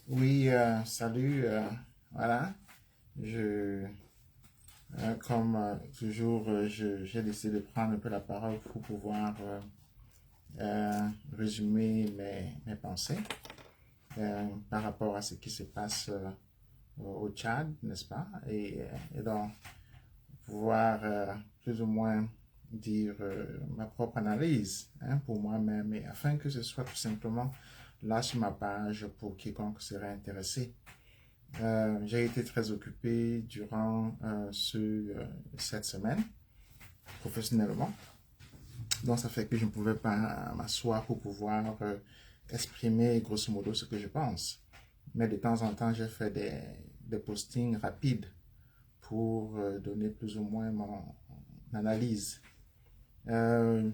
Oui, salut. Voilà. Je, Comme toujours, j'ai décidé de prendre un peu la parole pour pouvoir résumer mes pensées par rapport à ce qui se passe au Tchad, n'est-ce pas? Et donc, pouvoir plus ou moins dire ma propre analyse pour moi-même, et afin que ce soit tout simplement là sur ma page pour quiconque serait intéressé. J'ai été très occupé durant cette semaine, professionnellement. Donc, ça fait que je ne pouvais pas m'asseoir pour pouvoir exprimer grosso modo ce que je pense. Mais de temps en temps, j'ai fait des postings rapides pour donner plus ou moins mon analyse. Euh,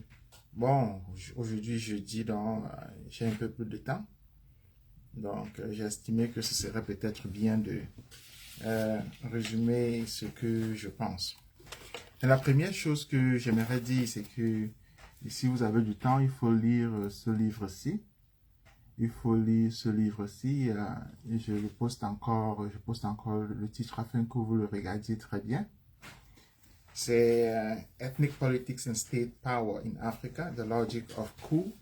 bon, aujourd'hui, jeudi, donc j'ai un peu plus de temps. Donc, j'ai estimé que ce serait peut-être bien de résumer ce que je pense. Et la première chose que j'aimerais dire, c'est que si vous avez du temps, il faut lire ce livre-ci. Il faut lire ce livre-ci. Et je poste encore le titre afin que vous le regardiez très bien. C'est Ethnic Politics and State Power in Africa, The Logic of Coup,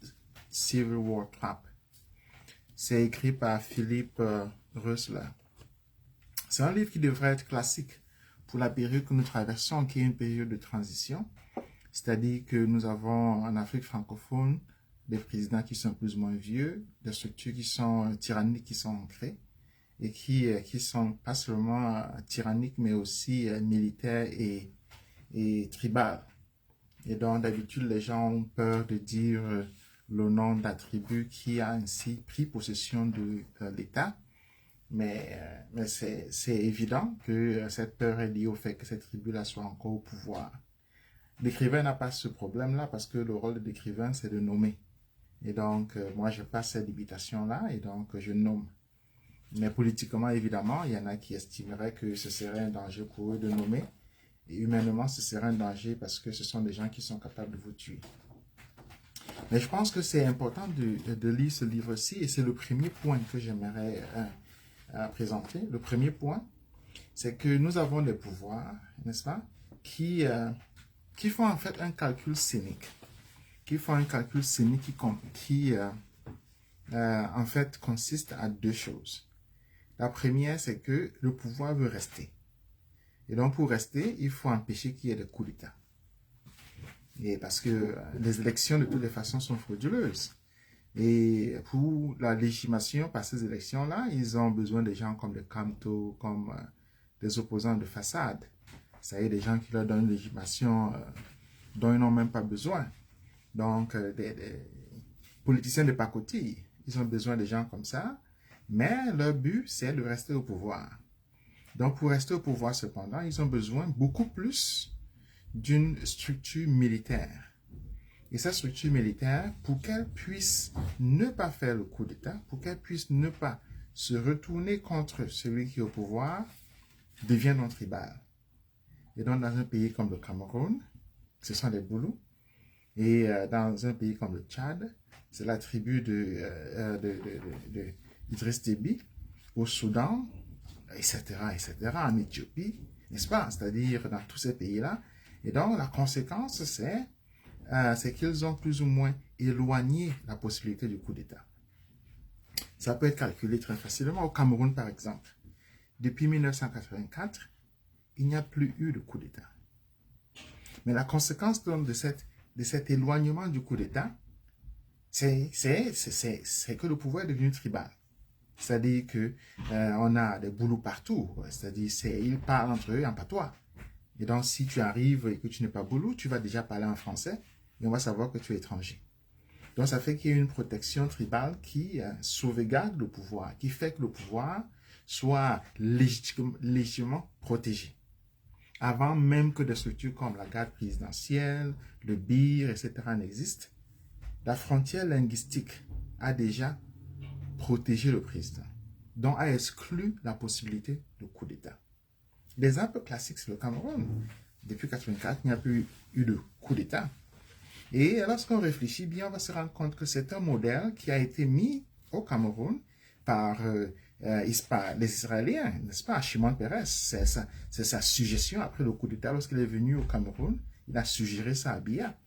Civil War Trap. C'est écrit par Philippe Rösler. C'est un livre qui devrait être classique pour la période que nous traversons, qui est une période de transition. C'est-à-dire que nous avons en Afrique francophone des présidents qui sont plus ou moins vieux, des structures qui sont tyranniques, qui sont ancrées, et qui sont pas seulement tyranniques, mais aussi militaires et tribales. Et donc, d'habitude, les gens ont peur de dire le nom de la tribu qui a ainsi pris possession de l'État. Mais c'est évident que cette peur est liée au fait que cette tribu-là soit encore au pouvoir. L'écrivain n'a pas ce problème-là parce que le rôle de l'écrivain, c'est de nommer. Et donc, moi, je passe cette limitation-là et donc, je nomme. Mais politiquement, évidemment, il y en a qui estimeraient que ce serait un danger pour eux de nommer. Et humainement, ce serait un danger parce que ce sont des gens qui sont capables de vous tuer. Mais je pense que c'est important de lire ce livre-ci et c'est le premier point que j'aimerais présenter. Le premier point, c'est que nous avons des pouvoirs, n'est-ce pas, qui font en fait un calcul cynique. Qui font un calcul cynique qui en fait consiste à deux choses. La première, c'est que le pouvoir veut rester. Et donc, pour rester, il faut empêcher qu'il y ait des coups d'État. Et parce que les élections, de toutes les façons, sont frauduleuses. Et pour la légitimation par ces élections-là, ils ont besoin de gens comme le Camto, comme des opposants de façade. Ça y est, des gens qui leur donnent une légitimation dont ils n'ont même pas besoin. Donc, des politiciens de pacotille, ils ont besoin de gens comme ça. Mais leur but, c'est de rester au pouvoir. Donc, pour rester au pouvoir, cependant, ils ont besoin beaucoup plus d'une structure militaire. Et cette structure militaire, pour qu'elle puisse ne pas faire le coup d'État, pour qu'elle puisse ne pas se retourner contre celui qui est au pouvoir, devient non tribal. Et donc, dans un pays comme le Cameroun, ce sont les Boulous. Et dans un pays comme le Tchad, c'est la tribu de Idriss Déby. Au Soudan, etc., etc., en Éthiopie, n'est-ce pas? C'est-à-dire dans tous ces pays-là. Et donc, la conséquence, c'est qu'ils ont plus ou moins éloigné la possibilité du coup d'État. Ça peut être calculé très facilement. Au Cameroun, par exemple, depuis 1984, il n'y a plus eu de coup d'État. Mais la conséquence donc de cet éloignement du coup d'État, c'est que le pouvoir est devenu tribal. C'est-à-dire que on a des boulots partout. C'est-à-dire ils parlent entre eux en patois. Et donc, si tu arrives et que tu n'es pas boulot, tu vas déjà parler en français et on va savoir que tu es étranger. Donc, ça fait qu'il y a une protection tribale qui sauvegarde le pouvoir, qui fait que le pouvoir soit légitimement protégé. Avant même que des structures comme la garde présidentielle, le BIR, etc. n'existent, la frontière linguistique a déjà protégé le président, dont a exclu la possibilité de coup d'État. L'exemple classique, c'est le Cameroun. Depuis 1984, il n'y a plus eu de coup d'État. Et lorsqu'on réfléchit bien, on va se rendre compte que c'est un modèle qui a été mis au Cameroun par les Israéliens, n'est-ce pas, Shimon Peres, c'est sa suggestion après le coup d'État lorsqu'il est venu au Cameroun, il a suggéré ça à Biya,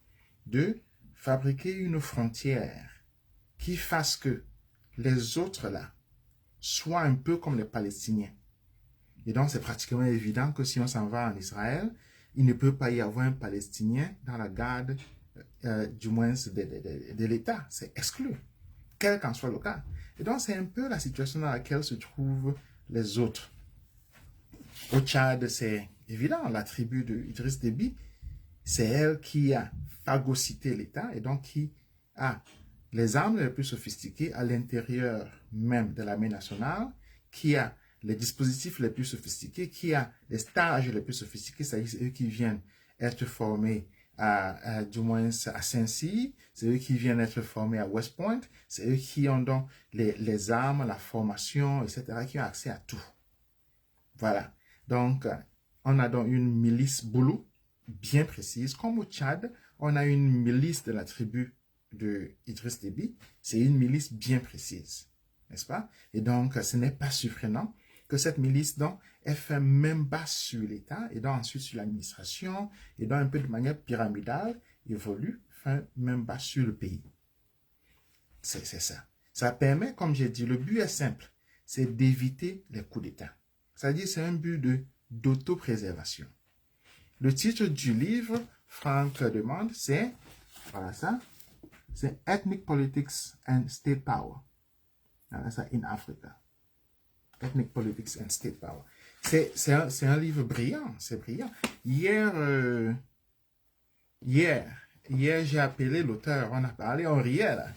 de fabriquer une frontière qui fasse que les autres là soient un peu comme les Palestiniens. Et donc c'est pratiquement évident que si on s'en va en Israël, il ne peut pas y avoir un Palestinien dans la garde du moins de l'État, c'est exclu, quel qu'en soit le cas. Et donc c'est un peu la situation dans laquelle se trouvent les autres. Au Tchad, c'est évident, la tribu de Idriss Déby, c'est elle qui a phagocyté l'État et donc qui a les armes les plus sophistiquées à l'intérieur même de l'armée nationale, qui a les dispositifs les plus sophistiqués, qui a les stages les plus sophistiqués, c'est-à-dire c'est eux qui viennent être formés du moins à Saint-Cyr, c'est eux qui viennent être formés à West Point, c'est eux qui ont donc les armes, la formation, etc., qui ont accès à tout. Voilà. Donc, on a donc une milice Boulou bien précise. Comme au Tchad, on a une milice de la tribu de Idriss Déby. C'est une milice bien précise, n'est-ce pas? Et donc, ce n'est pas surprenant que cette milice, donc, elle fait même bas sur l'État, et donc ensuite sur l'administration, et donc un peu de manière pyramidale, évolue, fait même bas sur le pays. C'est ça. Ça permet, comme j'ai dit, le but est simple, c'est d'éviter les coups d'État. C'est-à-dire, c'est un but d'autopréservation. Le titre du livre, Franck demande, c'est, voilà ça, c'est Ethnic Politics and State Power. Voilà ça, in Africa. Ethnic Politics and State Power. C'est un livre brillant, c'est brillant. Hier, j'ai appelé l'auteur, on a parlé, on riait là.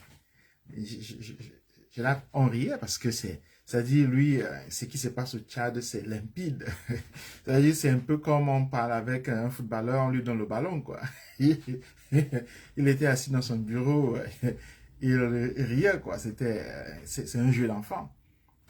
On riait parce que c'est-à-dire lui, ce qui se passe au Tchad, c'est limpide. C'est-à-dire c'est un peu comme on parle avec un footballeur, on lui donne le ballon, quoi. Il était assis dans son bureau, il riait, quoi. C'est un jeu d'enfant.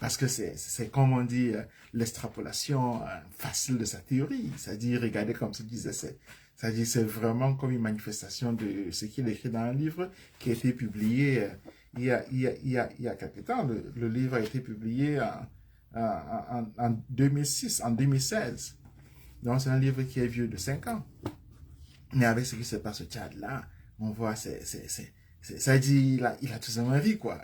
Parce que c'est comme on dit, l'extrapolation facile de sa théorie. C'est-à-dire, regardez comme se disait, c'est-à-dire c'est vraiment comme une manifestation de ce qu'il écrit dans un livre qui a été publié il y a quelque temps. Le livre a été publié en 2006, en 2016. Donc c'est un livre qui est vieux de 5 ans. Mais avec ce qui se passe au Tchad là, on voit, ça dit, il a tout simplement ri, quoi.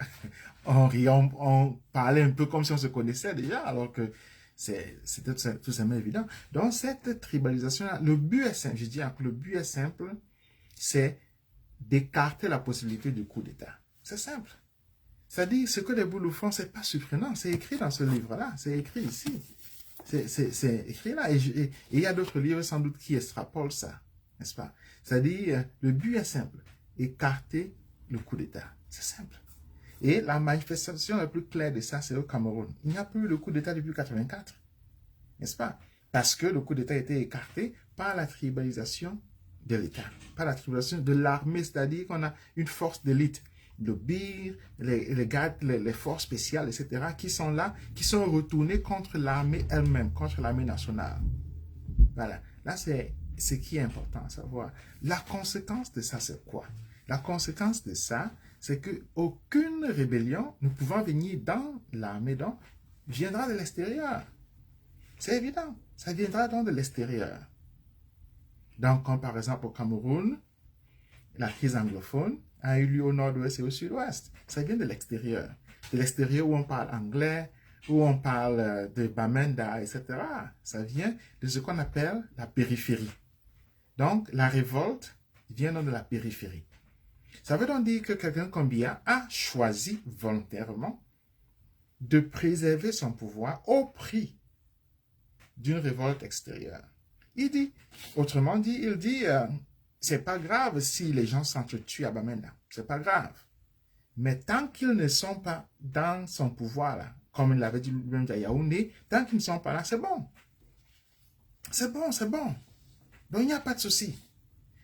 On parlait un peu comme si on se connaissait déjà, alors que c'était tout simplement évident. Donc, cette tribalisation-là, le but est simple, je dis que le but est simple, c'est d'écarter la possibilité du coup d'État. C'est simple. C'est-à-dire, ce que les Boulous font, c'est pas surprenant, c'est écrit dans ce livre-là, c'est écrit ici. C'est écrit là, et il y a d'autres livres sans doute qui extrapolent ça, n'est-ce pas? C'est-à-dire, le but est simple, écarter le coup d'État. C'est simple. Et la manifestation la plus claire de ça, c'est au Cameroun. Il n'y a plus eu de coup d'État depuis 1984. N'est-ce pas? Parce que le coup d'État a été écarté par la tribalisation de l'État, par la tribalisation de l'armée, c'est-à-dire qu'on a une force d'élite, le BIR, les gardes, les forces spéciales, etc., qui sont là, qui sont retournés contre l'armée elle-même, contre l'armée nationale. Voilà. Là, c'est ce qui est important à savoir. La conséquence de ça, c'est quoi? La conséquence de ça, c'est qu'aucune rébellion ne pouvant venir dans l'armée, donc, viendra de l'extérieur. C'est évident. Ça viendra donc de l'extérieur. Donc, comme par exemple au Cameroun, la crise anglophone a eu lieu au nord-ouest et au sud-ouest. Ça vient de l'extérieur. De l'extérieur où on parle anglais, où on parle de Bamenda, etc. Ça vient de ce qu'on appelle la périphérie. Donc, la révolte vient donc de la périphérie. Ça veut donc dire que quelqu'un comme Biya a choisi volontairement de préserver son pouvoir au prix d'une révolte extérieure. Il dit, autrement dit, c'est pas grave si les gens s'entretuent à Bamenda, c'est pas grave. Mais tant qu'ils ne sont pas dans son pouvoir là, comme il l'avait dit lui-même à Yaoundé, tant qu'ils ne sont pas là, c'est bon. C'est bon, c'est bon. Donc il n'y a pas de souci.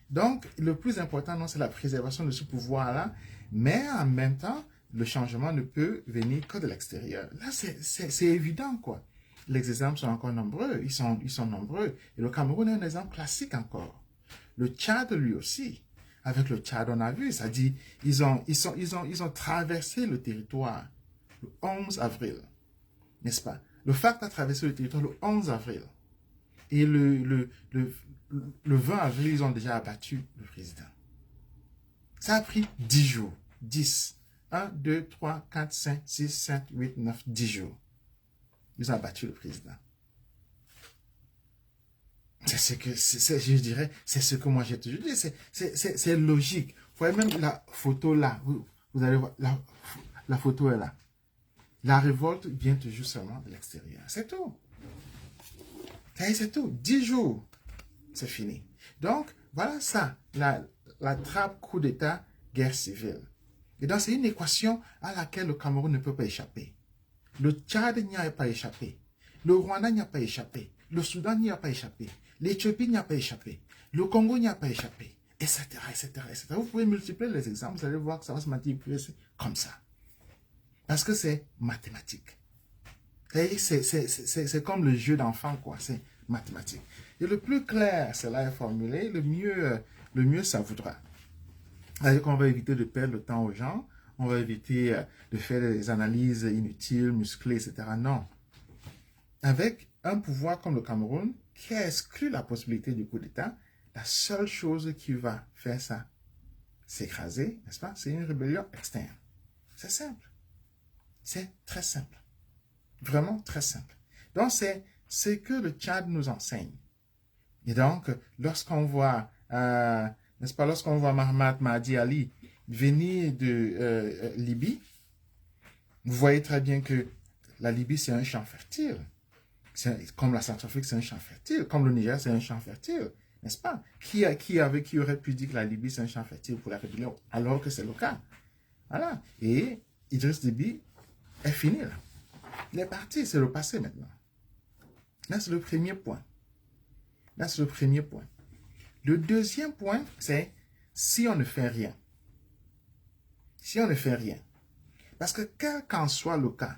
Donc, le plus important, non, c'est la préservation de ce pouvoir-là, mais en même temps, le changement ne peut venir que de l'extérieur. Là, c'est évident, quoi. Les exemples sont encore nombreux, ils sont nombreux. Et le Cameroun est un exemple classique encore. Le Tchad, lui aussi. Avec le Tchad, on a vu, ça dit, ils ont traversé le territoire le 11 avril. n'est-ce pas? Le FARC a traversé le territoire le 11 avril. Et le 20 avril, ils ont déjà abattu le président. Ça a pris 10 jours. 10. 1, 2, 3, 4, 5, 6, 7, 8, 9, 10 jours. Ils ont abattu le président. C'est ce que, je dirais, c'est ce que moi j'ai toujours dit. C'est logique. Vous voyez même la photo là. Vous allez voir, la photo est là. La révolte vient toujours seulement de l'extérieur. C'est tout. C'est tout. 10 jours. C'est fini. Donc, voilà ça. La trappe coup d'État, guerre civile. Et donc, c'est une équation à laquelle le Cameroun ne peut pas échapper. Le Tchad n'y a pas échappé. Le Rwanda n'y a pas échappé. Le Soudan n'y a pas échappé. L'Éthiopie n'y a pas échappé. Le Congo n'y a pas échappé. Etc., etc., etc. Vous pouvez multiplier les exemples, vous allez voir que ça va se multiplier comme ça. Parce que c'est mathématique. C'est comme le jeu d'enfant, quoi. C'est mathématique. Et le plus clair cela est formulé, le mieux ça voudra. C'est-à-dire qu'on va éviter de perdre le temps aux gens, on va éviter de faire des analyses inutiles, musclées, etc. Non. Avec un pouvoir comme le Cameroun, qui a exclu la possibilité du coup d'État, la seule chose qui va faire ça s'écraser, n'est-ce pas? C'est une rébellion externe. C'est simple. C'est très simple. Vraiment très simple. Donc, c'est ce que le Tchad nous enseigne. Et donc, lorsqu'on voit, n'est-ce pas, lorsqu'on voit Mahamat Mahdi Ali venir de Libye, vous voyez très bien que la Libye, c'est un champ fertile. Comme la Centrafrique, c'est un champ fertile. Comme le Niger, c'est un champ fertile. N'est-ce pas? Qui aurait pu dire que la Libye, c'est un champ fertile pour la rébellion, alors que c'est le cas? Voilà. Et Idriss Déby est fini là. Il est parti, c'est le passé maintenant. Là, c'est le premier point. Là, c'est le premier point. Le deuxième point, c'est si on ne fait rien. Si on ne fait rien. Parce que quel qu'en soit le cas,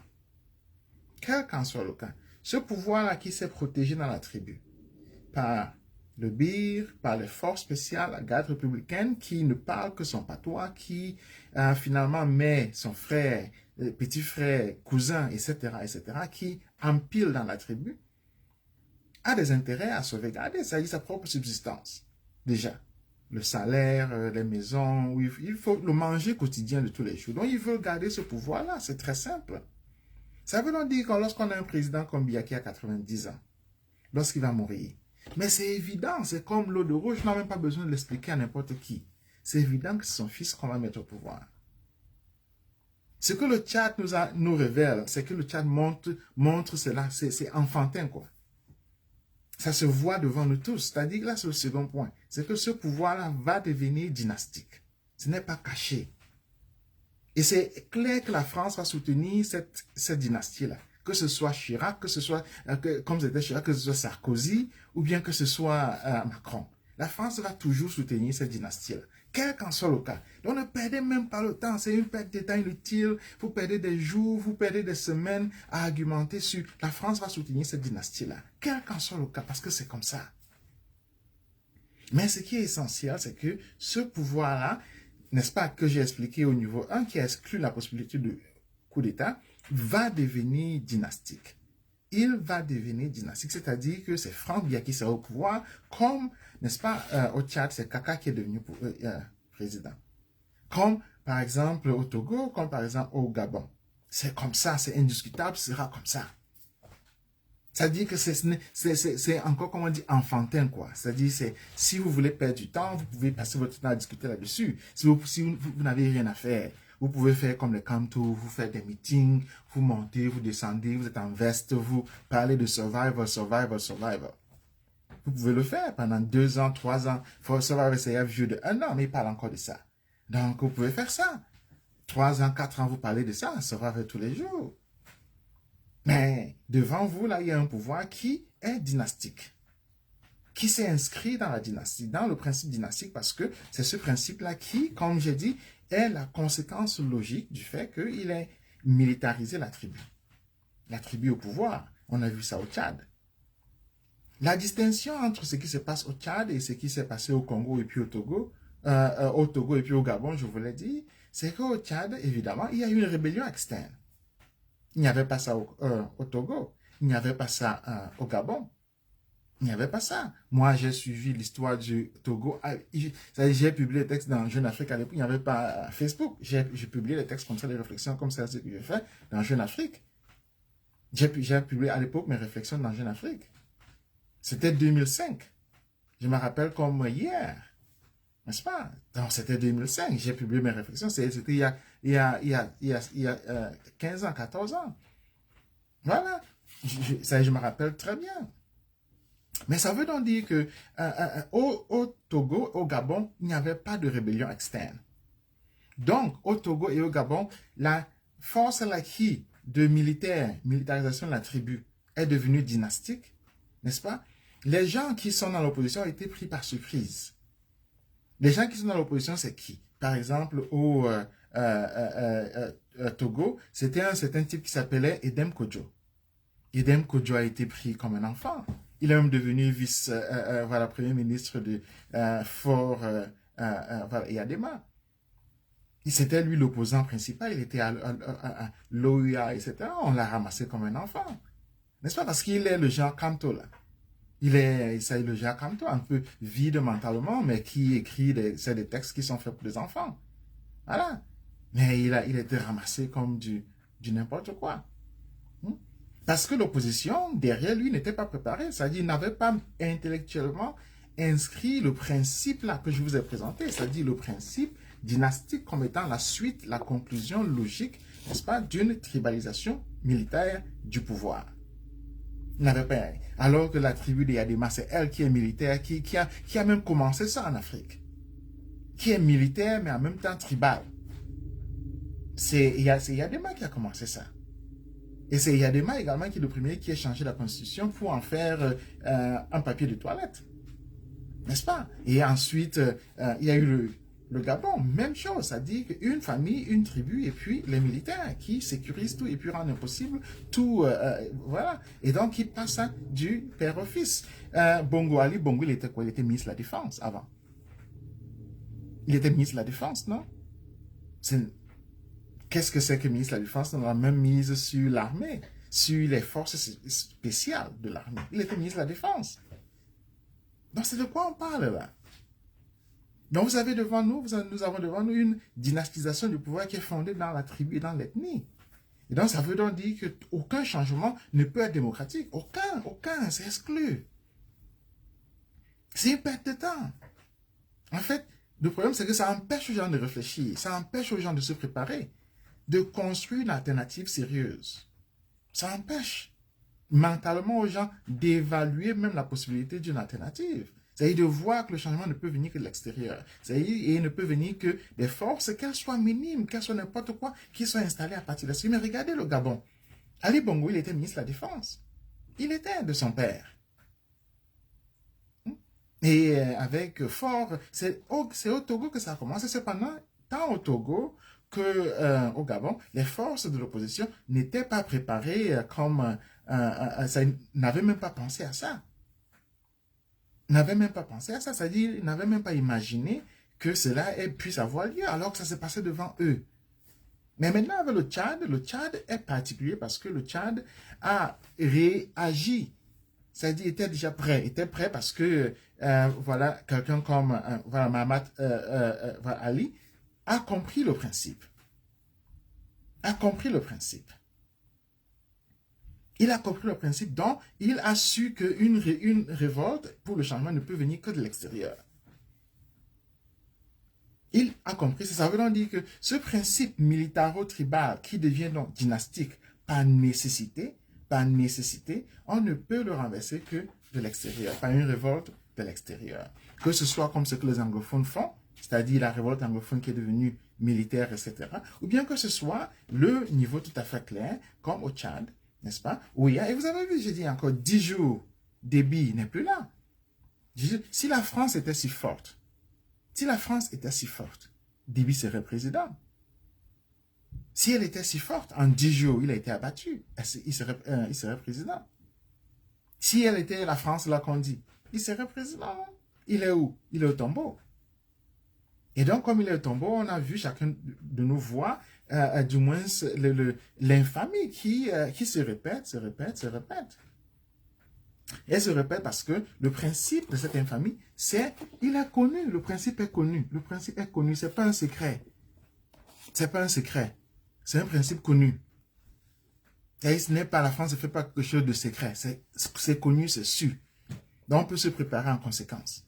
ce pouvoir-là qui s'est protégé dans la tribu, par le BIR, par les forces spéciales, la garde républicaine, qui ne parle que son patois, qui finalement met son frère, petit frère, cousin, etc., qui empile dans la tribu, a des intérêts à sauvegarder, ça dit sa propre subsistance. Déjà, le salaire, les maisons, il faut le manger quotidien de tous les jours. Donc, il veut garder ce pouvoir-là, c'est très simple. Ça veut donc dire que lorsqu'on a un président comme Biya qui a 90 ans, lorsqu'il va mourir, mais c'est évident, c'est comme l'eau de rouge, je n'ai même pas besoin de l'expliquer à n'importe qui. C'est évident que c'est son fils qu'on va mettre au pouvoir. Ce que le Tchad nous révèle, c'est que le Tchad montre cela, c'est enfantin, quoi. Ça se voit devant nous tous. C'est-à-dire que là, c'est le second point. C'est que ce pouvoir-là va devenir dynastique. Ce n'est pas caché. Et c'est clair que la France va soutenir cette dynastie-là. Que ce soit Chirac, que ce soit, comme c'était Chirac, que ce soit Sarkozy, ou bien que ce soit Macron. La France va toujours soutenir cette dynastie-là, quel qu'en soit le cas. Donc ne perdez même pas le temps, c'est une perte de temps inutile, vous perdez des jours, vous perdez des semaines à argumenter sur la France va soutenir cette dynastie-là, quel qu'en soit le cas, parce que c'est comme ça. Mais ce qui est essentiel, c'est que ce pouvoir-là, n'est-ce pas, que j'ai expliqué au niveau 1, qui exclut la possibilité de coup d'État, va devenir dynastique. Il va devenir dynastique, c'est-à-dire que c'est Franck Biya qui sera au pouvoir, comme, n'est-ce pas, au Tchad, c'est Kaka qui est devenu président. Comme, par exemple, au Togo, comme par exemple au Gabon. C'est comme ça, c'est indiscutable, ce sera comme ça. C'est-à-dire que c'est encore, comme on dit, enfantin, quoi. C'est-à-dire, si vous voulez perdre du temps, vous pouvez passer votre temps à discuter là-dessus. Si vous n'avez rien à faire, vous pouvez faire comme les Camtour, vous faites des meetings, vous montez, vous descendez, vous êtes en veste, vous parlez de survival. Vous pouvez le faire pendant 2 ans, 3 ans. Survival, c'est un vieux de 1 an, mais il parle encore de ça. Donc, vous pouvez faire ça. 3 ans, 4 ans, vous parlez de ça, survival tous les jours. Mais devant vous, là, il y a un pouvoir qui est dynastique, qui s'est inscrit dans la dynastie, dans le principe dynastique, parce que c'est ce principe-là qui, comme j'ai dit, est la conséquence logique du fait qu'il ait militarisé la tribu. La tribu au pouvoir. On a vu ça au Tchad. La distinction entre ce qui se passe au Tchad et ce qui s'est passé au Congo et puis au Togo et puis au Gabon, je vous l'ai dit, c'est qu'au Tchad, évidemment, il y a eu une rébellion externe. Il n'y avait pas ça au Togo. Il n'y avait pas ça au Gabon. Il n'y avait pas ça. Moi, j'ai suivi l'histoire du Togo. J'ai publié les textes dans Jeune Afrique à l'époque. Il n'y avait pas Facebook. J'ai publié les textes comme ça, les réflexions comme ça que j'ai fait dans Jeune Afrique. J'ai publié à l'époque mes réflexions dans Jeune Afrique. C'était 2005. Je me rappelle comme hier. N'est-ce pas? Donc, c'était 2005. J'ai publié mes réflexions. C'était il y a 15 ans, 14 ans. Voilà. Je me rappelle très bien. Mais ça veut donc dire que au Togo, au Gabon, il n'y avait pas de rébellion externe. Donc, au Togo et au Gabon, la force l'acquis de militarisation de la tribu est devenue dynastique, n'est-ce pas? Les gens qui sont dans l'opposition ont été pris par surprise. Les gens qui sont dans l'opposition, c'est qui? Par exemple, au Togo, c'était un certain type qui s'appelait Edem Kodjo. Edem Kodjo a été pris comme un enfant. Il est même devenu voilà, premier ministre de Fort voilà, Yadema. C'était lui l'opposant principal. Il était à l'OUA, etc. On l'a ramassé comme un enfant. N'est-ce pas? Parce qu'il est le genre Kanto, là. Il est le genre Kanto, un peu vide mentalement, mais qui écrit c'est des textes qui sont faits pour des enfants. Voilà. Mais il a été ramassé comme du n'importe quoi. Parce que l'opposition, derrière lui, n'était pas préparée. C'est-à-dire, il n'avait pas intellectuellement inscrit le principe là que je vous ai présenté. C'est-à-dire le principe dynastique comme étant la suite, la conclusion logique, n'est-ce pas, d'une tribalisation militaire du pouvoir. Il n'avait pas. Alors que la tribu de Yadema, c'est elle qui est militaire, qui a même commencé ça en Afrique. Qui est militaire, mais en même temps tribal. C'est Yadema qui a commencé ça. Et c'est Yadema également qui est le premier qui a changé la constitution pour en faire un papier de toilette. N'est-ce pas? Et ensuite, il y a eu le Gabon, même chose, c'est-à-dire une famille, une tribu, et puis les militaires qui sécurisent tout et puis rendent impossible tout, voilà. Et donc, il passe ça du père au fils. Bongo Ali, Bongo, il était quoi? Il était ministre de la Défense avant. Il était ministre de la Défense, non? Qu'est-ce que c'est que ministre de la Défense? On a même mise sur l'armée, sur les forces spéciales de l'armée. Il était ministre de la Défense. Donc, c'est de quoi on parle là? Donc, vous avez devant nous, nous avons devant nous une dynastisation du pouvoir qui est fondée dans la tribu et dans l'ethnie. Et donc, ça veut donc dire qu'aucun changement ne peut être démocratique. Aucun, c'est exclu. C'est une perte de temps. En fait, le problème, c'est que ça empêche aux gens de réfléchir, ça empêche aux gens de se préparer, de construire une alternative sérieuse. Ça empêche mentalement aux gens d'évaluer même la possibilité d'une alternative. C'est-à-dire de voir que le changement ne peut venir que de l'extérieur. C'est-à-dire il ne peut venir que des forces, qu'elles soient minimes, qu'elles soient n'importe quoi, qui soient installées à partir de ça. Mais regardez le Gabon. Ali Bongo, il était ministre de la Défense. Il était de son père. Et avec fort, c'est au Togo que ça a commencé. Cependant, tant au Togo qu'au Gabon, les forces de l'opposition n'étaient pas préparées comme ça, n'avaient même pas pensé à ça. N'avaient même pas pensé à ça, c'est-à-dire ils n'avaient même pas imaginé que cela puisse avoir lieu alors que ça s'est passé devant eux. Mais maintenant avec le Tchad est particulier parce que le Tchad a réagi. C'est-à-dire était déjà prêt, était prêt parce que voilà quelqu'un comme voilà, Mahamat Ali a compris le principe. A compris le principe. Il a compris le principe, donc il a su qu'une révolte pour le changement ne peut venir que de l'extérieur. Il a compris, ça veut donc dire que ce principe militaro-tribal qui devient donc dynastique par nécessité, on ne peut le renverser que de l'extérieur, par une révolte de l'extérieur. Que ce soit comme ce que les anglophones font, c'est-à-dire la révolte anglophone qui est devenue militaire, etc. Ou bien que ce soit le niveau tout à fait clair, comme au Tchad, n'est-ce pas? Où il y a, et vous avez vu, j'ai dit encore 10 jours, Déby n'est plus là. Si la France était si forte, Déby serait président. Si elle était si forte, en 10 jours, il a été abattu, il serait président. Si elle était la France, là qu'on dit, il serait président. Il est où? Il est au tombeau. Et donc, comme il est au tombeau, on a vu chacun de nous voir du moins l'infamie qui se répète, se répète, se répète. Et elle se répète parce que le principe de cette infamie, il est connu, le principe est connu, le principe est connu, c'est pas un secret. C'est pas un secret, c'est un principe connu. Et ce n'est pas, la France ne fait pas quelque chose de secret, c'est connu, c'est sûr. Donc on peut se préparer en conséquence.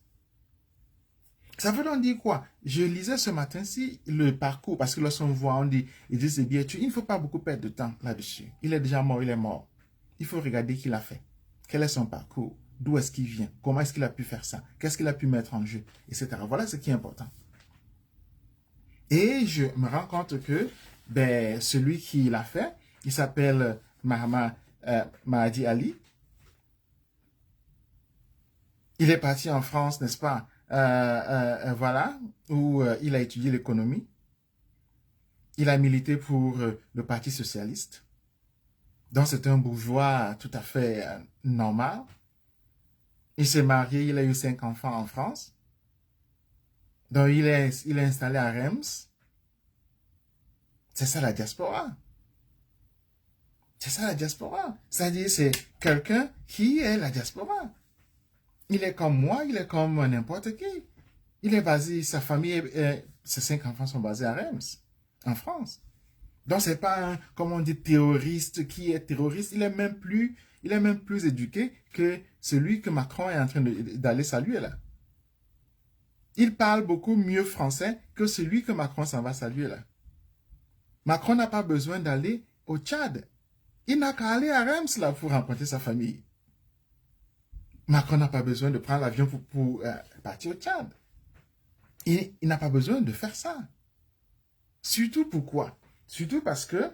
Ça veut donc dire quoi? Je lisais ce matin-ci le parcours, parce que lorsqu'on voit, on dit, ils disent c'est bien, il ne faut pas beaucoup perdre de temps là-dessus. Il est déjà mort, il est mort. Il faut regarder qui l'a fait. Quel est son parcours? D'où est-ce qu'il vient? Comment est-ce qu'il a pu faire ça? Qu'est-ce qu'il a pu mettre en jeu? Etc. Voilà ce qui est important. Et je me rends compte que celui qui l'a fait, il s'appelle Mahdi Ali. Il est parti en France, n'est-ce pas? Voilà, où il a étudié l'économie. Il a milité pour le Parti socialiste. Donc c'est un bourgeois tout à fait normal. Il s'est marié, il a eu 5 enfants en France. Donc il est installé à Reims. C'est ça la diaspora. C'est ça la diaspora. C'est-à-dire c'est quelqu'un qui est la diaspora. Il est comme moi, il est comme n'importe qui. Il est basé, sa famille, ses 5 enfants sont basés à Reims, en France. Donc c'est pas un, comme on dit, terroriste qui est terroriste. Il est même plus éduqué que celui que Macron est en train d'aller saluer là. Il parle beaucoup mieux français que celui que Macron s'en va saluer là. Macron n'a pas besoin d'aller au Tchad. Il n'a qu'à aller à Reims là pour rencontrer sa famille. Macron n'a pas besoin de prendre l'avion pour partir au Tchad. Il n'a pas besoin de faire ça. Surtout pourquoi? Surtout parce que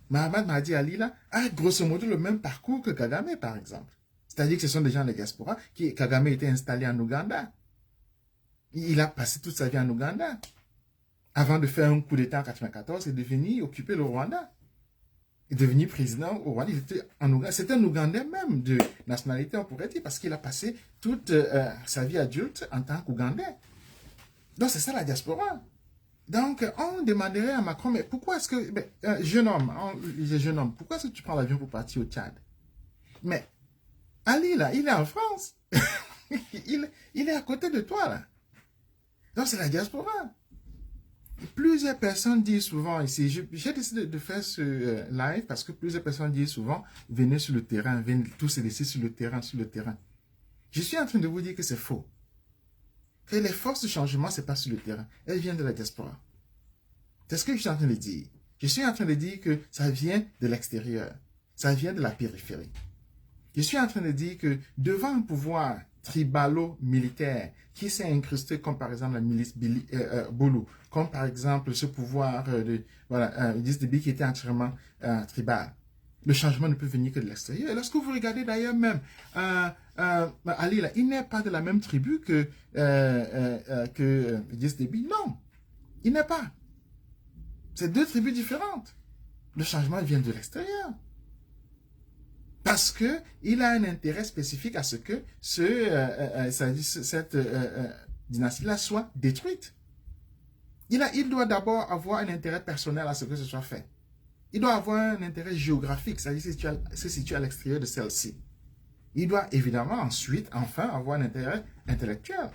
Mahamat Mahdi Ali là, a grosso modo le même parcours que Kagame, par exemple. C'est-à-dire que ce sont des gens de la diaspora Kagame était installé en Ouganda. Il a passé toute sa vie en Ouganda. Avant de faire un coup d'État en 1994, il est devenu occuper le Rwanda. Il est devenu président au Rwanda. Il était en Ouganda. C'était un Ougandais même de nationalité, on pourrait dire, parce qu'il a passé toute sa vie adulte en tant qu'Ougandais. Donc c'est ça la diaspora. Donc on demanderait à Macron, mais pourquoi est-ce que, jeune homme, pourquoi est-ce que tu prends l'avion pour partir au Tchad? Mais Ali là, il est en France. il est à côté de toi là. Donc c'est la diaspora. Plusieurs personnes disent souvent ici, j'ai décidé de faire ce live parce que plusieurs personnes disent souvent, venez sur le terrain, venez tous et laisser sur le terrain, sur le terrain. Je suis en train de vous dire que c'est faux. Que les forces de changement, c'est pas sur le terrain. Elles viennent de la diaspora. C'est ce que je suis en train de dire. Je suis en train de dire que ça vient de l'extérieur. Ça vient de la périphérie. Je suis en train de dire que devant un pouvoir tribalo-militaire qui s'est incrusté comme par exemple la milice Boulou, comme par exemple ce pouvoir d'Idriss qui était entièrement tribal. Le changement ne peut venir que de l'extérieur. Et lorsque vous regardez d'ailleurs même Ali, là, il n'est pas de la même tribu que Idriss Déby. Non, il n'est pas. C'est 2 tribus différentes. Le changement vient de l'extérieur. Parce qu'il a un intérêt spécifique à ce que cette dynastie-là soit détruite. Il doit d'abord avoir un intérêt personnel à ce que ce soit fait. Il doit avoir un intérêt géographique, c'est-à-dire se situer à l'extérieur de celle-ci. Il doit évidemment ensuite, enfin, avoir un intérêt intellectuel.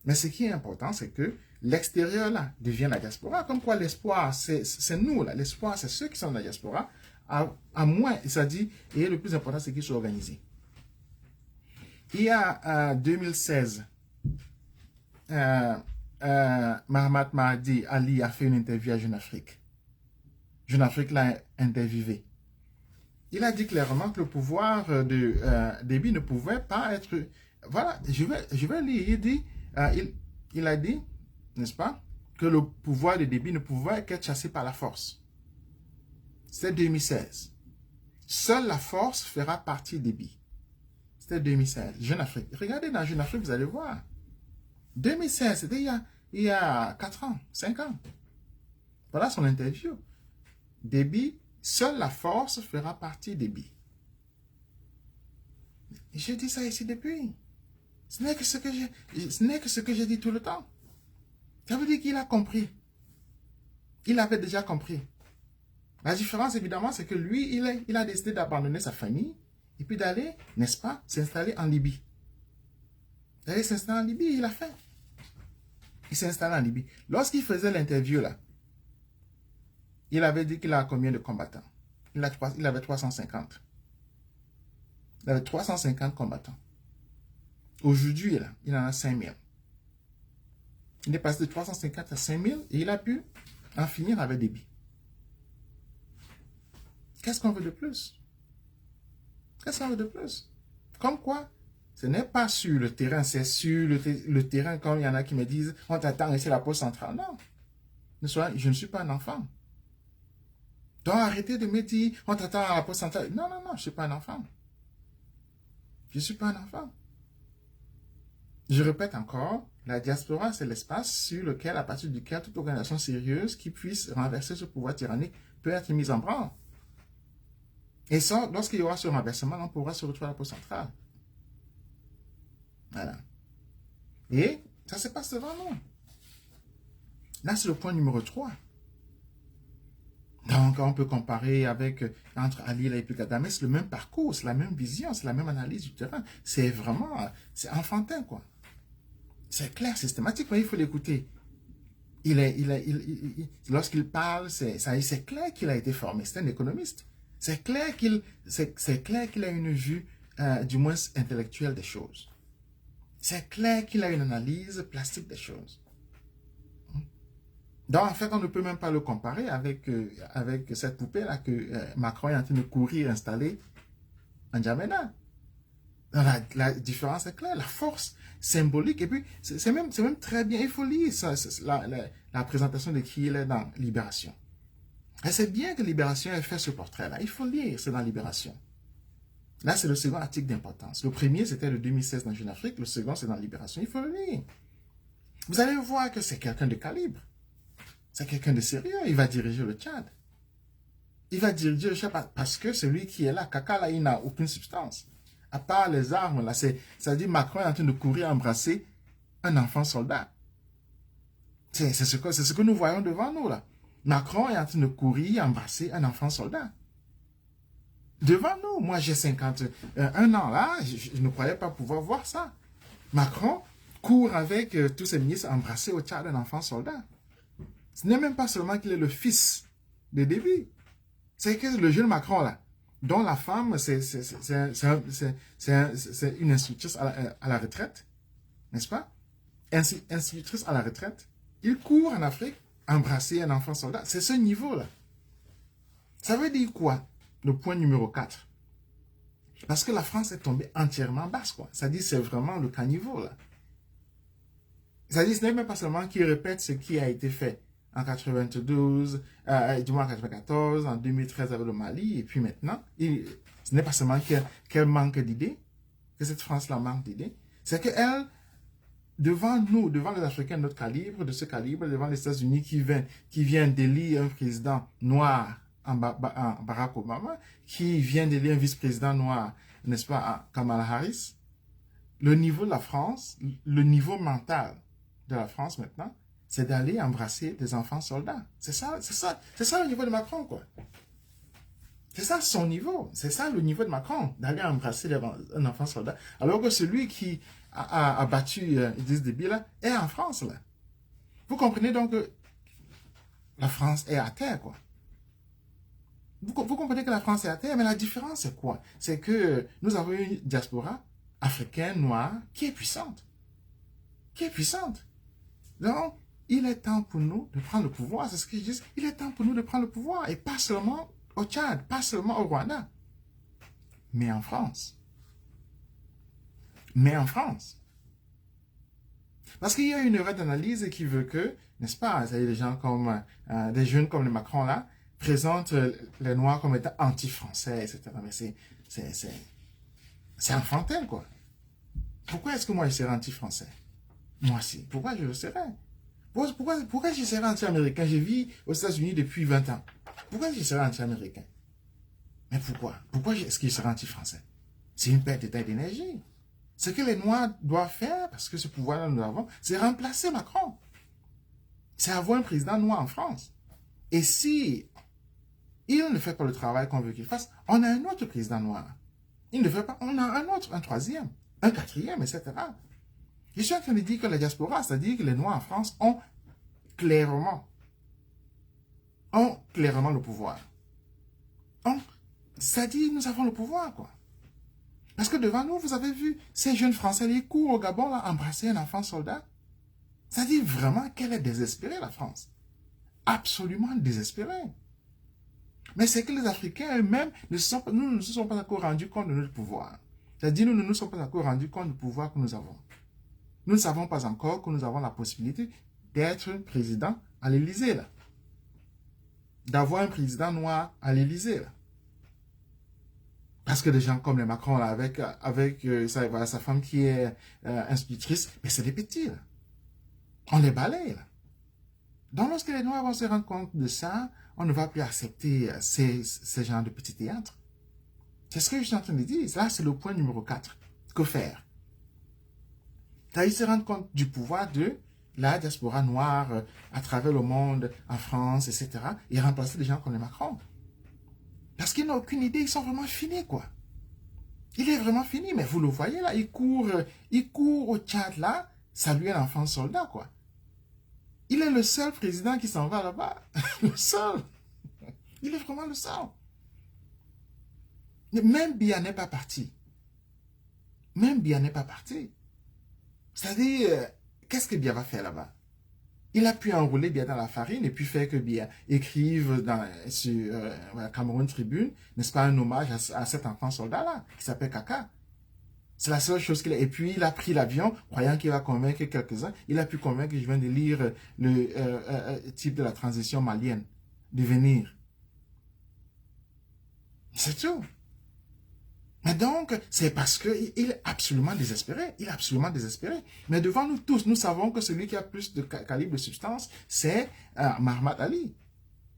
Mais ce qui est important, c'est que l'extérieur, là, devient la diaspora. Comme quoi l'espoir, c'est nous, là. L'espoir, c'est ceux qui sont dans la diaspora. À moins, ça dit, et le plus important, c'est qu'ils soient organisés. Il y a 2016, Mahamat Mahdi Ali a fait une interview à Jeune Afrique. Jeune Afrique l'a interviewé. Il a dit clairement que le pouvoir de Déby ne pouvait pas être... Voilà, je vais lire. Il dit, il a dit, n'est-ce pas, que le pouvoir de Déby ne pouvait qu'être chassé par la force. C'était 2016. Seule la force fera partie Déby. C'était 2016. Jeune Afrique. Regardez dans Jeune Afrique, vous allez voir. 2016, c'était il y a 4 ans, 5 ans. Voilà son interview. Déby, seule la force fera partie Déby. Je dis ça ici depuis. Ce n'est que ce que j'ai dit tout le temps. Ça veut dire qu'il a compris. Il avait déjà compris. La différence, évidemment, c'est que lui, il a décidé d'abandonner sa famille et puis d'aller, n'est-ce pas, s'installer en Libye. D'aller s'installer en Libye, il a fait. Il s'est installé en Libye. Lorsqu'il faisait l'interview, là, il avait dit qu'il a combien de combattants? Il avait 350. Il avait 350 combattants. Aujourd'hui, là, il en a 5000. Il est passé de 350 à 5000 et il a pu en finir avec des billes. Qu'est-ce qu'on veut de plus? Qu'est-ce qu'on veut de plus? Comme quoi, ce n'est pas sur le terrain, c'est sur le terrain quand il y en a qui me disent « On t'attend ici à la poste centrale. » Non, je ne suis pas un enfant. Donc arrêtez de me dire « On t'attend à la poste centrale. » Non, non, non, je ne suis pas un enfant. Je ne suis pas un enfant. Je répète encore, la diaspora, c'est l'espace sur lequel, à partir duquel toute organisation sérieuse qui puisse renverser ce pouvoir tyrannique peut être mise en branle. Et ça, lorsqu'il y aura ce renversement, on pourra se retrouver à la poste centrale. Voilà. Et ça se passe devant nous. Là, c'est le point numéro 3. Donc, on peut comparer avec, entre Ali et puis Kagame, c'est le même parcours, c'est la même vision, c'est la même analyse du terrain. C'est vraiment, c'est enfantin, quoi. C'est clair, systématique, mais il faut l'écouter. Lorsqu'il parle, c'est clair qu'il a été formé, c'est un économiste. C'est clair qu'il a une vue, du moins intellectuelle des choses. C'est clair qu'il a une analyse plastique des choses. Donc, en fait, on ne peut même pas le comparer avec cette poupée-là que Macron est en train de courir installer en N'Djamena. La différence est claire, la force symbolique. Et puis, c'est même très bien. Il faut lire la présentation de qui il est dans Libération. Et c'est bien que Libération ait fait ce portrait-là. Il faut lire, c'est dans Libération. Là, c'est le second article d'importance. Le premier, c'était le 2016 dans Jeune Afrique. Le second, c'est dans Libération. Il faut le lire. Vous allez voir que c'est quelqu'un de calibre. C'est quelqu'un de sérieux. Il va diriger le Tchad. Il va diriger le Tchad parce que celui qui est là, Kaka, là, il n'a aucune substance. À part les armes, là, c'est-à-dire Macron est en train de courir embrasser un enfant soldat. C'est ce que nous voyons devant nous, là. Macron est en train de courir embrasser un enfant soldat. Devant nous, moi j'ai 51 ans là, je ne croyais pas pouvoir voir ça. Macron court avec tous ses ministres embrasser au Tchad un enfant soldat. Ce n'est même pas seulement qu'il est le fils de Déby. C'est que le jeune Macron là, dont la femme c'est une institutrice à la retraite, n'est-ce pas? Institutrice à la retraite. Il court en Afrique embrasser un enfant soldat. C'est ce niveau là. Ça veut dire quoi? Le point numéro 4. Parce que la France est tombée entièrement basse, quoi. Ça dit c'est vraiment le caniveau, là. Ça dit ce n'est même pas seulement qu'il répète ce qui a été fait en 92, du moins en 94, en 2013 avec le Mali, et puis maintenant, ce n'est pas seulement qu'elle manque d'idées, que cette France-là manque d'idées, c'est qu'elle, devant nous, devant les Africains de notre calibre, de ce calibre, devant les États-Unis qui viennent d'élire un président noir, en Barack Obama, qui vient d'élire un vice-président noir, n'est-ce pas, à Kamala Harris, le niveau de la France, le niveau mental de la France maintenant, c'est d'aller embrasser des enfants soldats. C'est ça le niveau de Macron, quoi. C'est ça son niveau. C'est ça le niveau de Macron, d'aller embrasser un enfant soldat. Alors que celui qui a battu Idriss Déby, là, est en France, là. Vous comprenez donc que la France est à terre, quoi. Vous comprenez que la France est à terre, mais la différence c'est quoi? C'est que nous avons une diaspora africaine, noire, qui est puissante. Qui est puissante. Donc, il est temps pour nous de prendre le pouvoir. C'est ce que je dis. Il est temps pour nous de prendre le pouvoir. Et pas seulement au Tchad, pas seulement au Rwanda, mais en France. Mais en France. Parce qu'il y a une erreur d'analyse qui veut que, n'est-ce pas, des gens comme, des jeunes comme les Macron là, présente les Noirs comme étant anti-français, etc. Mais c'est enfantin, quoi. Pourquoi est-ce que moi je serais anti-français? Moi aussi. Pourquoi je le serais? Pourquoi je serais anti-américain? Je vis aux États-Unis depuis 20 ans. Pourquoi je serais anti-américain? Mais pourquoi? Pourquoi est-ce que je serais anti-français? C'est une perte de temps et d'énergie. Ce que les Noirs doivent faire, parce que ce pouvoir-là nous l'avons, c'est remplacer Macron. c'est avoir un président noir en France. Et si il ne fait pas le travail qu'on veut qu'il fasse, on a un autre président noir. Il ne fait pas, on a un autre, un troisième, un quatrième, etc. Je suis en train de dire que la diaspora, c'est-à-dire que les Noirs en France ont clairement le pouvoir. C'est-à-dire, nous avons le pouvoir, quoi. Parce que devant nous, vous avez vu, ces jeunes Français, ils courent au Gabon, là, embrasser un enfant soldat. C'est-à-dire vraiment qu'elle est désespérée, la France. Absolument désespérée. Mais c'est que les Africains eux-mêmes, nous ne nous sommes pas encore rendus compte de notre pouvoir. C'est-à-dire, nous ne nous sommes pas encore rendus compte du pouvoir que nous avons. Nous ne savons pas encore que nous avons la possibilité d'être président à l'Élysée, là. D'avoir un président noir à l'Élysée, là. Parce que des gens comme les Macron, là, avec sa femme qui est institutrice, mais c'est des petits, là. On les balaye, là. Donc, lorsque les Noirs vont se rendre compte de ça, on ne va plus accepter ces genres de petits théâtres. C'est ce que je suis en train de dire. Là, c'est le point numéro 4. Que faire? Ils se rendent compte du pouvoir de la diaspora noire à travers le monde, en France, etc. Et remplacer des gens comme les Macron. Parce qu'ils n'ont aucune idée, ils sont vraiment finis, quoi. Il est vraiment fini, mais vous le voyez là, il court au Tchad là, saluer un enfant soldat, quoi. Il est le seul président qui s'en va là-bas. Le seul. Il est vraiment le seul. Même Biya n'est pas parti. Même Biya n'est pas parti. C'est-à-dire, qu'est-ce que Biya va faire là-bas? Il a pu enrouler Biya dans la farine et puis faire que Biya écrive sur Cameroun Tribune, n'est-ce pas, un hommage à cet enfant soldat-là, qui s'appelle Kaka. C'est la seule chose qu'il a. Et puis, il a pris l'avion, croyant qu'il va convaincre quelques-uns. Il a pu convaincre, je viens de lire le type de la transition malienne, de venir. C'est tout. Mais donc, c'est parce qu'il est absolument désespéré. Il est absolument désespéré. Mais devant nous tous, nous savons que celui qui a plus de calibre de substance, c'est Mahamat Ali.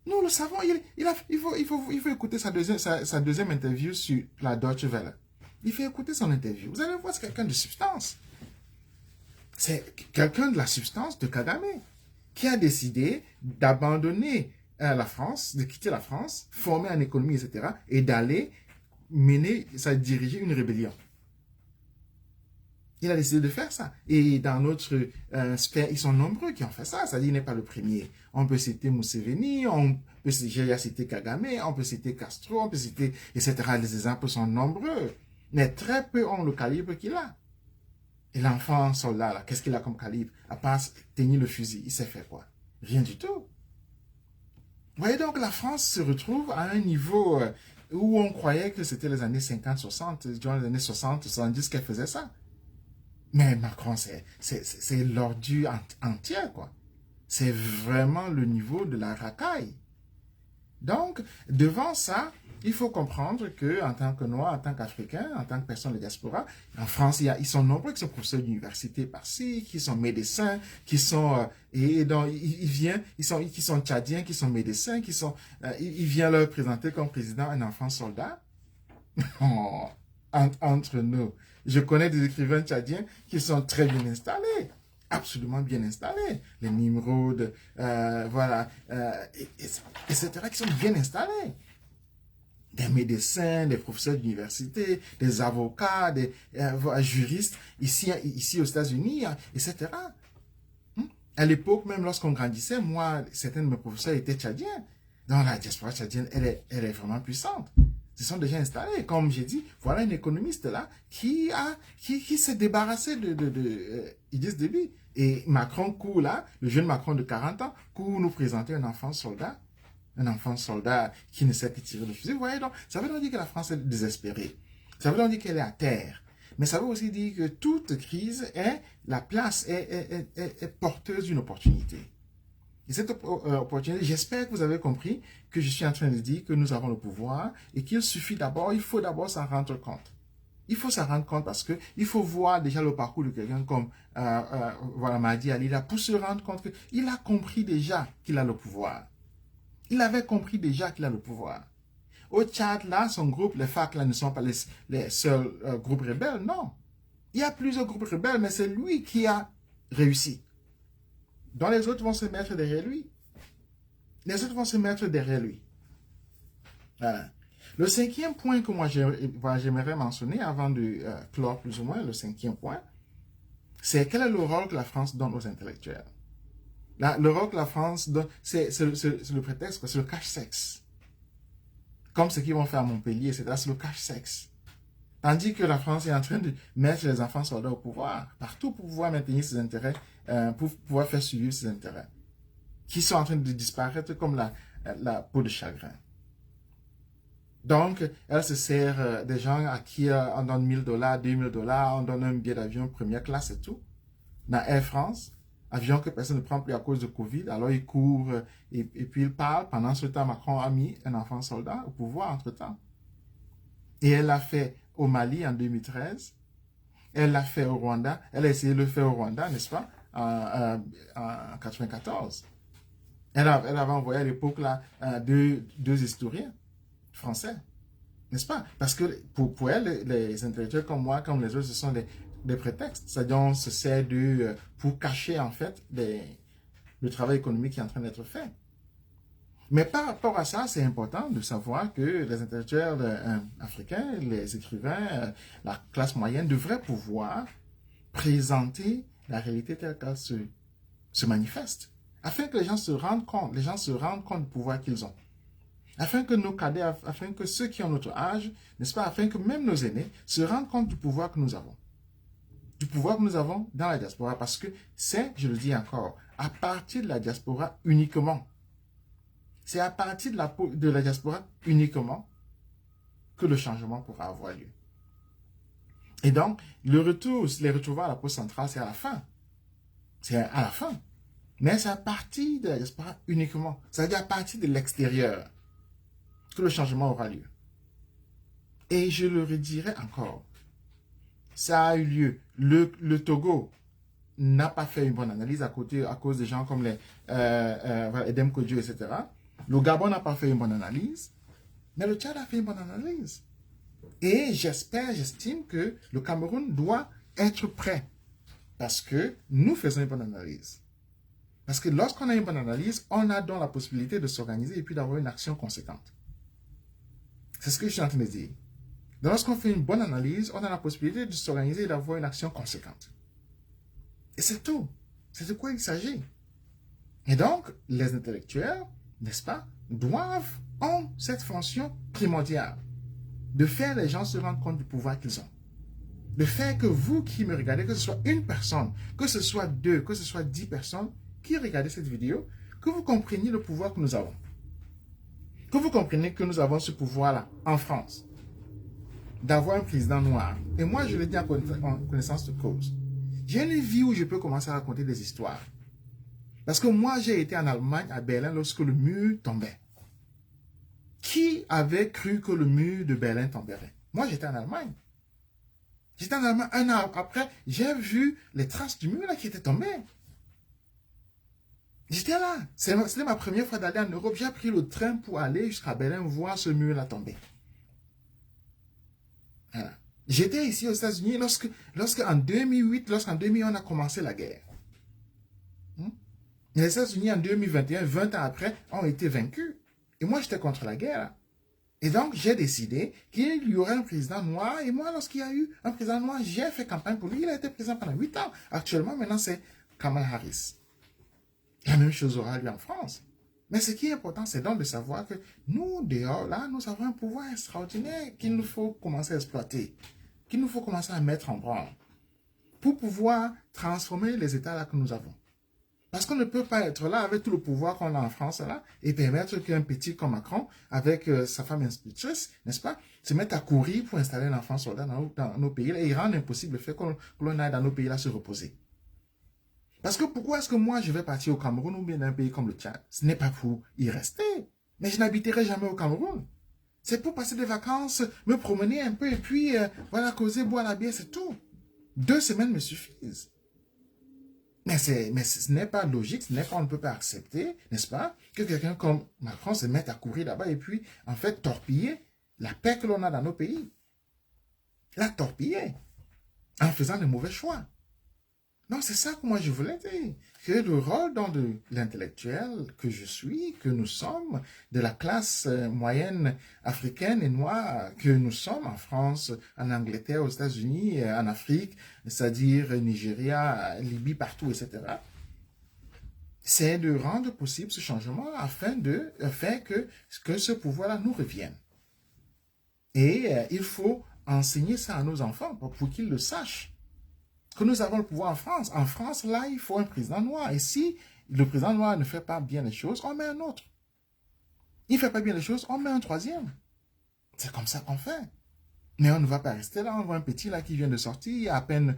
Nous le savons. Il faut écouter sa deuxième interview sur la Deutsche Welle. Il faut écouter son interview. Vous allez voir, c'est quelqu'un de substance. C'est quelqu'un de la substance de Kagame, qui a décidé d'abandonner la France, de quitter la France, former une économie, etc., et d'aller diriger une rébellion. Il a décidé de faire ça. Et dans notre sphère, ils sont nombreux qui ont fait ça. C'est-à-dire, il n'est pas le premier. On peut citer Museveni, j'ai cité Kagame, on peut citer Castro, on peut citer, etc. Les exemples sont nombreux. Mais très peu ont le calibre qu'il a. Et l'enfant soldat, là, qu'est-ce qu'il a comme calibre? À part tenir le fusil, il sait faire quoi? Rien du tout. Vous voyez donc, la France se retrouve à un niveau où on croyait que c'était les années 50, 60, durant les années 60, 70 qu'elle faisait ça. Mais Macron, c'est l'ordure entière, quoi. C'est vraiment le niveau de la racaille. Donc, devant ça, il faut comprendre que en tant que Noir, en tant qu'Africain, en tant que personne de diaspora, en France, ils sont nombreux qui sont professeurs d'université par-ci, qui sont médecins, qui sont qui sont tchadiens, qui sont médecins, il vient leur présenter comme président un enfant soldat. Oh, entre nous, je connais des écrivains tchadiens qui sont très bien installés. Absolument bien installés. Les Nimrod, etc., qui sont bien installés. Des médecins, des professeurs d'université, des avocats, des juristes, ici aux États-Unis, etc. À l'époque, même lorsqu'on grandissait, moi, certains de mes professeurs étaient tchadiens. Donc la diaspora tchadienne, elle est vraiment puissante. Ce sont déjà installés. Comme j'ai dit, voilà un économiste là qui s'est débarrassé de Idriss Déby. Et Macron court là, le jeune Macron de 40 ans, court nous présenter un enfant soldat qui ne sait que tirer le fusil. Vous voyez donc, ça veut donc dire que la France est désespérée. Ça veut donc dire qu'elle est à terre. Mais ça veut aussi dire que toute crise est porteuse d'une opportunité. Et cette opportunité, j'espère que vous avez compris que je suis en train de dire que nous avons le pouvoir et qu'il faut d'abord s'en rendre compte. Il faut s'en rendre compte parce que il faut voir déjà le parcours de quelqu'un comme Mahdi Ali là pour se rendre compte qu'il a compris déjà qu'il a le pouvoir. Il avait compris déjà qu'il a le pouvoir. Au Tchad, là, son groupe, les FARC, là, ne sont pas les seuls groupes rebelles, non. Il y a plusieurs groupes rebelles, mais c'est lui qui a réussi. Donc les autres vont se mettre derrière lui. Les autres vont se mettre derrière lui. Voilà. Le cinquième point que moi j'aimerais mentionner avant de clore plus ou moins, le cinquième point, c'est quel est le rôle que la France donne aux intellectuels. Le rôle que la France donne, c'est le prétexte, c'est le cache-sexe. Comme ce qu'ils vont faire à Montpellier, c'est le cache-sexe. Tandis que la France est en train de mettre les enfants soldats au pouvoir, partout pour pouvoir maintenir ses intérêts, pour pouvoir faire suivre ses intérêts, qui sont en train de disparaître comme la peau de chagrin. Donc, elle se sert des gens à qui on donne $1000, $2000, on donne un billet d'avion première classe et tout. Dans Air France, avion que personne ne prend plus à cause de Covid, alors il court et puis il parle. Pendant ce temps, Macron a mis un enfant soldat au pouvoir entre-temps. Et elle l'a fait au Mali en 2013. Elle l'a fait au Rwanda. Elle a essayé de le faire au Rwanda, n'est-ce pas, en 1994. Elle avait envoyé à l'époque là deux historiens français, n'est-ce pas? Parce que pour elle, les intellectuels comme moi, comme les autres, ce sont des prétextes. C'est-à-dire, on se sert pour cacher, en fait, le travail économique qui est en train d'être fait. Mais par rapport à ça, c'est important de savoir que les intellectuels africains, les écrivains, la classe moyenne devraient pouvoir présenter la réalité telle qu'elle se manifeste, afin que les gens se rendent compte du pouvoir qu'ils ont. Afin que nos cadets, afin que ceux qui ont notre âge, n'est-ce pas, afin que même nos aînés se rendent compte du pouvoir que nous avons. Du pouvoir que nous avons dans la diaspora, parce que c'est, je le dis encore, à partir de la diaspora uniquement. C'est à partir de la diaspora uniquement que le changement pourra avoir lieu. Et donc, les retrouvailles à la pause centrale, c'est à la fin. C'est à la fin. Mais c'est à partir de la diaspora uniquement. C'est-à-dire à partir de l'extérieur que le changement aura lieu. Et je le redirai encore. Ça a eu lieu. Le Togo n'a pas fait une bonne analyse à cause des gens comme les Edem Kodjo, etc. Le Gabon n'a pas fait une bonne analyse. Mais le Tchad a fait une bonne analyse. Et j'estime que le Cameroun doit être prêt. Parce que nous faisons une bonne analyse. Parce que lorsqu'on a une bonne analyse, on a donc la possibilité de s'organiser et puis d'avoir une action conséquente. C'est ce que je suis en train de dire. Donc, lorsqu'on fait une bonne analyse, on a la possibilité de s'organiser et d'avoir une action conséquente. Et c'est tout. C'est de quoi il s'agit. Et donc, les intellectuels, n'est-ce pas, ont cette fonction primordiale de faire les gens se rendre compte du pouvoir qu'ils ont. De faire que vous qui me regardez, que ce soit une personne, que ce soit 2, que ce soit 10 personnes qui regardent cette vidéo, que vous compreniez le pouvoir que nous avons. Que vous compreniez que nous avons ce pouvoir-là en France, d'avoir un président noir. Et moi, je le dis en connaissance de cause. J'ai une vie où je peux commencer à raconter des histoires. Parce que moi, j'ai été en Allemagne, à Berlin, lorsque le mur tombait. Qui avait cru que le mur de Berlin tomberait? Moi, j'étais en Allemagne. J'étais en Allemagne, un an après, j'ai vu les traces du mur là qui étaient tombées. J'étais là. C'était ma première fois d'aller en Europe. J'ai pris le train pour aller jusqu'à Berlin voir ce mur-là tomber. Voilà. J'étais ici aux États-Unis lorsqu'en 2008, lorsqu'en 2000, on a commencé la guerre. Les États-Unis, en 2021, 20 ans après, ont été vaincus. Et moi, j'étais contre la guerre. Et donc, j'ai décidé qu'il y aurait un président noir. Et moi, lorsqu'il y a eu un président noir, j'ai fait campagne pour lui. Il a été président pendant 8 ans. Actuellement, maintenant, c'est Kamala Harris. La même chose aura lieu en France. Mais ce qui est important, c'est donc de savoir que nous, dehors, là, nous avons un pouvoir extraordinaire qu'il nous faut commencer à exploiter, qu'il nous faut commencer à mettre en branle pour pouvoir transformer les États là que nous avons. Parce qu'on ne peut pas être là avec tout le pouvoir qu'on a en France là et permettre qu'un petit comme Macron, avec sa femme institutrice, n'est-ce pas, se mette à courir pour installer un enfant soldat dans nos pays là et rendre impossible le fait que l'on aille dans nos pays là se reposer. Parce que pourquoi est-ce que moi je vais partir au Cameroun ou bien dans un pays comme le Tchad? Ce n'est pas pour y rester. Mais je n'habiterai jamais au Cameroun. C'est pour passer des vacances, me promener un peu et puis voilà, causer, boire la bière, c'est tout. 2 semaines me suffisent. Mais ce n'est pas logique, on ne peut pas accepter, n'est-ce pas, que quelqu'un comme Macron se mette à courir là-bas et puis en fait torpiller la paix que l'on a dans nos pays. La torpiller en faisant de mauvais choix. Donc, c'est ça que moi je voulais dire. Que le rôle de l'intellectuel que je suis, que nous sommes, de la classe moyenne africaine et noire, que nous sommes en France, en Angleterre, aux États-Unis, en Afrique, c'est-à-dire Nigeria, Libye, partout, etc., c'est de rendre possible ce changement afin de faire que ce pouvoir-là nous revienne. Et il faut enseigner ça à nos enfants pour qu'ils le sachent. Que nous avons le pouvoir en France. En France, là, il faut un président noir. Et si le président noir ne fait pas bien les choses, on met un autre. Il ne fait pas bien les choses, on met un troisième. C'est comme ça qu'on fait. Mais on ne va pas rester là. On voit un petit là qui vient de sortir, il y a à peine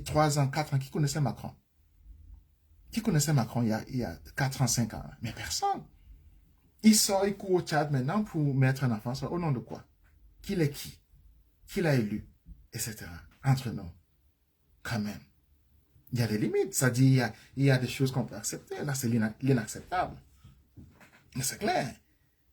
3 ans, 4 ans, qui connaissait Macron. Qui connaissait Macron il y a 4 ans, 5 ans? Mais personne. Il sort, il court au Tchad maintenant pour mettre un enfant au nom de quoi? Qu'il est qui? Qui l'a élu? Etc. Entre nous. Quand même. Il y a des limites. C'est-à-dire, il y a des choses qu'on peut accepter. Là, c'est l'inacceptable. C'est clair.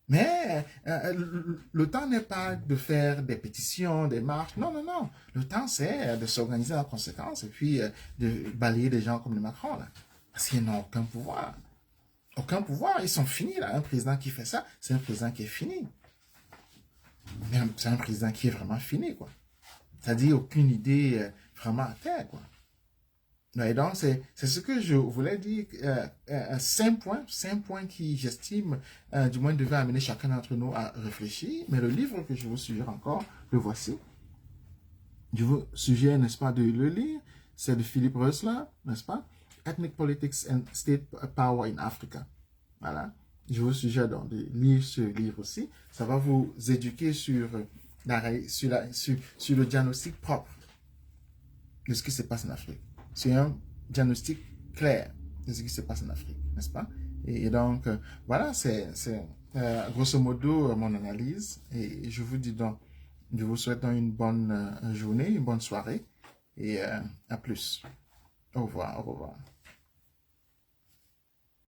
Mais le temps n'est pas de faire des pétitions, des marches. Non, non, non. Le temps, c'est de s'organiser en conséquence et puis de balayer des gens comme le Macron, là. Parce qu'ils n'ont aucun pouvoir. Aucun pouvoir. Ils sont finis, là. Un président qui fait ça, c'est un président qui est fini. Mais c'est un président qui est vraiment fini, quoi. C'est-à-dire, aucune idée vraiment à terre, quoi. Et donc, c'est ce que je voulais dire. 5 points qui, j'estime, du moins, devaient amener chacun d'entre nous à réfléchir. Mais le livre que je vous suggère encore, le voici. Je vous suggère, n'est-ce pas, de le lire. C'est de Philippe Rösler, n'est-ce pas? Ethnic Politics and State Power in Africa. Voilà. Je vous suggère donc de lire ce livre aussi. Ça va vous éduquer sur le diagnostic propre de ce qui se passe en Afrique. C'est un diagnostic clair de ce qui se passe en Afrique, n'est-ce pas? Et donc, voilà, c'est grosso modo mon analyse. Et je vous dis donc, je vous souhaite une bonne journée, une bonne soirée. Et à plus. Au revoir, au revoir.